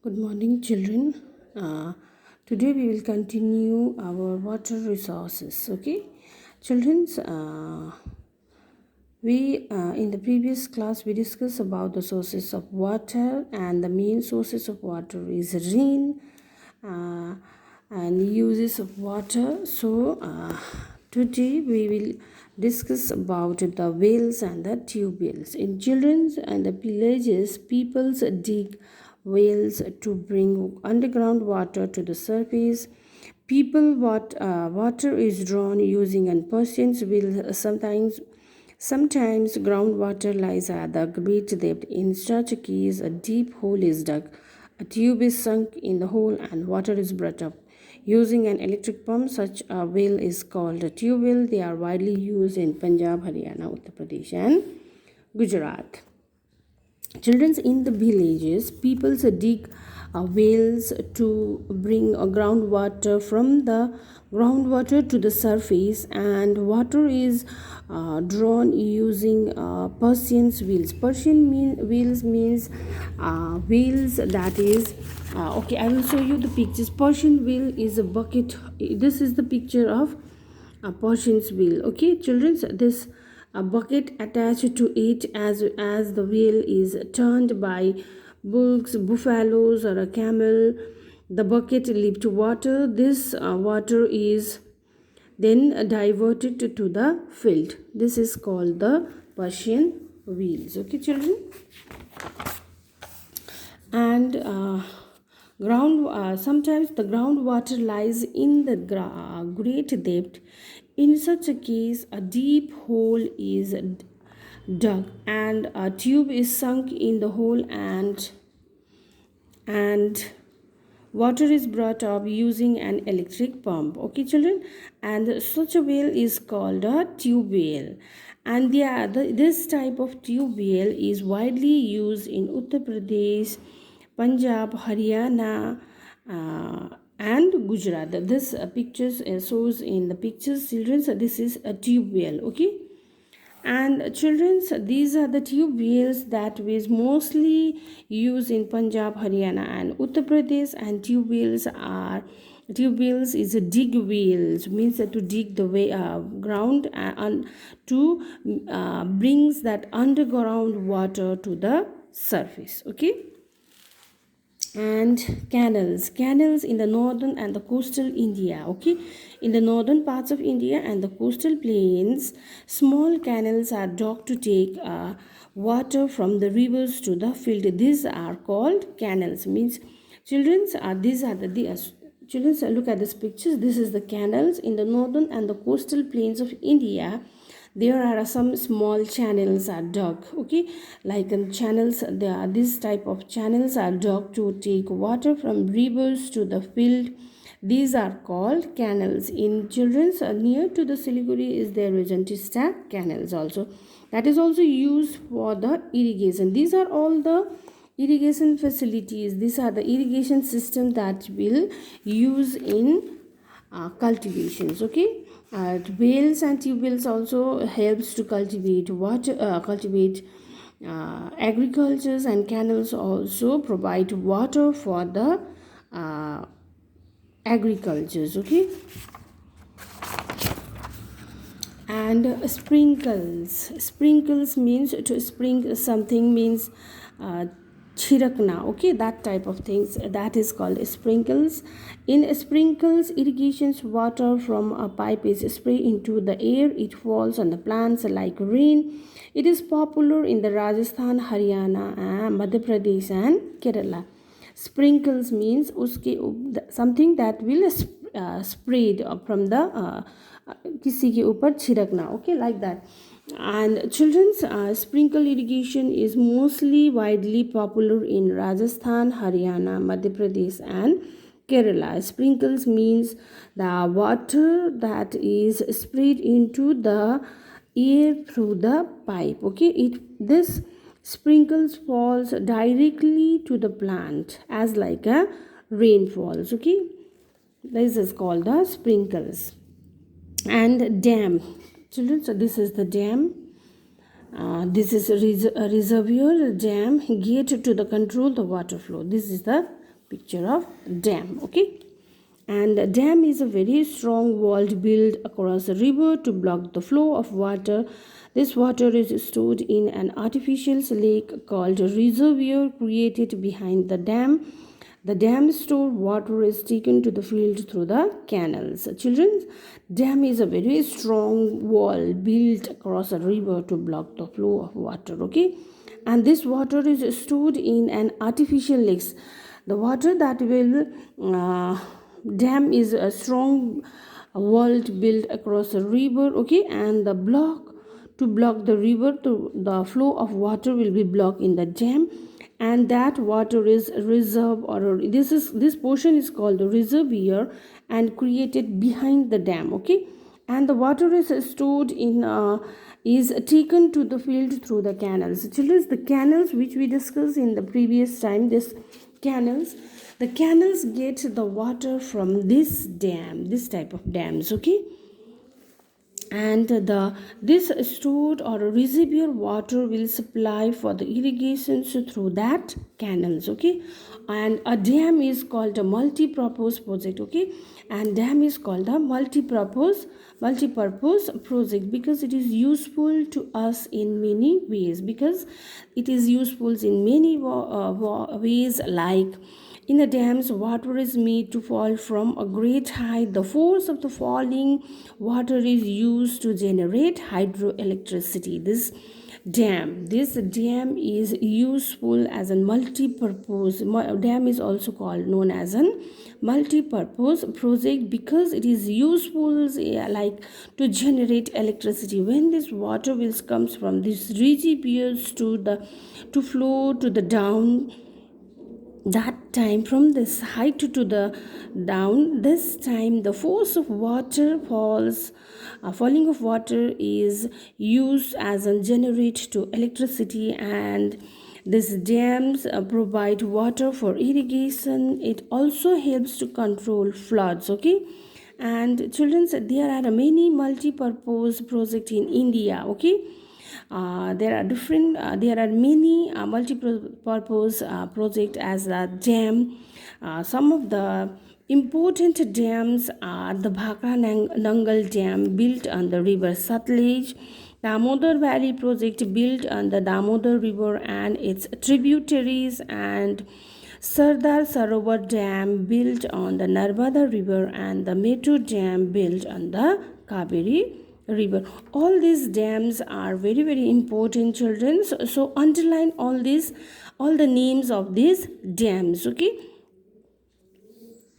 Good morning, children. Today we will continue our water resources. Okay, children's. We in the previous class we discussed about the sources of water, and the main sources of water is rain uh, and uses of water. Today we will discuss about the wells and the tube wells. In children's and the villages, peoples dig wells to bring underground water to the surface. Water is drawn using and persons will sometimes groundwater lies at the great depth. In such a case, a deep hole is dug, a tube is sunk in the hole, and water is brought up. Using an electric pump, such a well is called a tube well. They are widely used in Punjab, Haryana, Uttar Pradesh, and Gujarat. Children in the villages, people dig wells to bring groundwater from the groundwater to the surface, and water is drawn using Persian wheels. Wheels means wheels that is okay. I will show you the pictures. Persian wheel is a bucket. This is the picture of a Persian's wheel. Okay, children, this a bucket attached to it as the wheel is turned by bulls, buffaloes, or a camel. The bucket lifts water. This water is then diverted to the field. This is called the Persian wheels. Okay, children. And sometimes the groundwater lies in the great depth. In such a case, a deep hole is dug and a tube is sunk in the hole, and water is brought up using an electric pump. Okay, children, and such a well is called a tube well. And this type of tube well is widely used in Uttar Pradesh, Punjab, Haryana, and Gujarat. This pictures shows in the pictures, children. So this is a tube well. Okay, and children's, these are the tube wells that is mostly used in Punjab, Haryana, and Uttar Pradesh. And tube wells is a dig wells, means that to dig the way ground and to brings that underground water to the surface. Okay, and canals in the northern and the coastal India. Okay, in the northern parts of India and the coastal plains, small canals are dug to take water from the rivers to the field. These are called canals. Means children's these are the children, look at these pictures. This is the canals in the northern and the coastal plains of India. There are some small channels are dug. Okay, like in channels, there are this type of channels are dug to take water from rivers to the field. These are called canals. In children's, near to the Siliguri is there Rajantista canals also, that is also used for the irrigation. These are all the irrigation facilities. These are the irrigation system that will use in cultivations. Okay, wells and tube wells also helps to cultivate water, cultivate agricultures, and canals also provide water for the agricultures. Okay, and sprinkles means to sprinkle something, means chirakna. Okay, that type of things, that is called sprinkles. In sprinkles irrigations, water from a pipe is sprayed into the air. It falls on the plants like rain. It is popular in the Rajasthan, Haryana, Madhya Pradesh, and Kerala. Sprinkles means something that will sprayed from the किसी के ऊपर छिड़कना. Okay, like that. And children's sprinkle irrigation is mostly widely popular in Rajasthan, Haryana, Madhya Pradesh, and Kerala. Sprinkles means the water that is sprayed into the air through the pipe. Okay, this sprinkles falls directly to the plant as like a rainfalls. Okay, this is called the sprinkles. And dam, children, so this is the dam. This is a reservoir dam gate to the control the water flow. This is the picture of dam. Okay, and a dam is a very strong wall built across a river to block the flow of water. This water is stored in an artificial lake called a reservoir created behind the dam. The dam stored water is taken to the field through the canals. Children, dam is a very strong wall built across a river to block the flow of water. Okay, and this water is stored in an artificial lake. The water that will dam is a strong wall built across a river. Okay, and the block to block the river to the flow of water will be blocked in the dam, and that water is reserve, or this portion is called the reservoir and created behind the dam. Okay, and the water is stored in is taken to the field through the canals. Children, the canals which we discussed in the previous time, this canals, the canals get the water from this dam, this type of dams. Okay, and this stored or reservoir water will supply for the irrigations through that canals. Okay, and a dam is called a multi-purpose project. Okay, and dam is called a multi-purpose project because it is useful to us in many ways, because it is useful in many ways, like in the dams, water is made to fall from a great height. The force of the falling water is used to generate hydroelectricity. This dam is useful as a multi-purpose. Dam is also called known as a multi-purpose project because it is useful, like to generate electricity. When this water will comes from these reservoirs to flow to the down, that time from this height to the down, this time the force of water falling of water is used as a generate to electricity, and these dams provide water for irrigation. It also helps to control floods. Okay, and children, there are many multi-purpose projects in India. Okay, there are many multi-purpose project as a dam. Some of the important dams are the Bhakra Nangal Dam built on the river Satluj, Damodar Valley project built on the Damodar River and its tributaries, and Sardar Sarovar Dam built on the Narmada River, and the Metro Dam built on the Kaveri River. All these dams are very, very important, children. So underline all the names of these dams. Okay,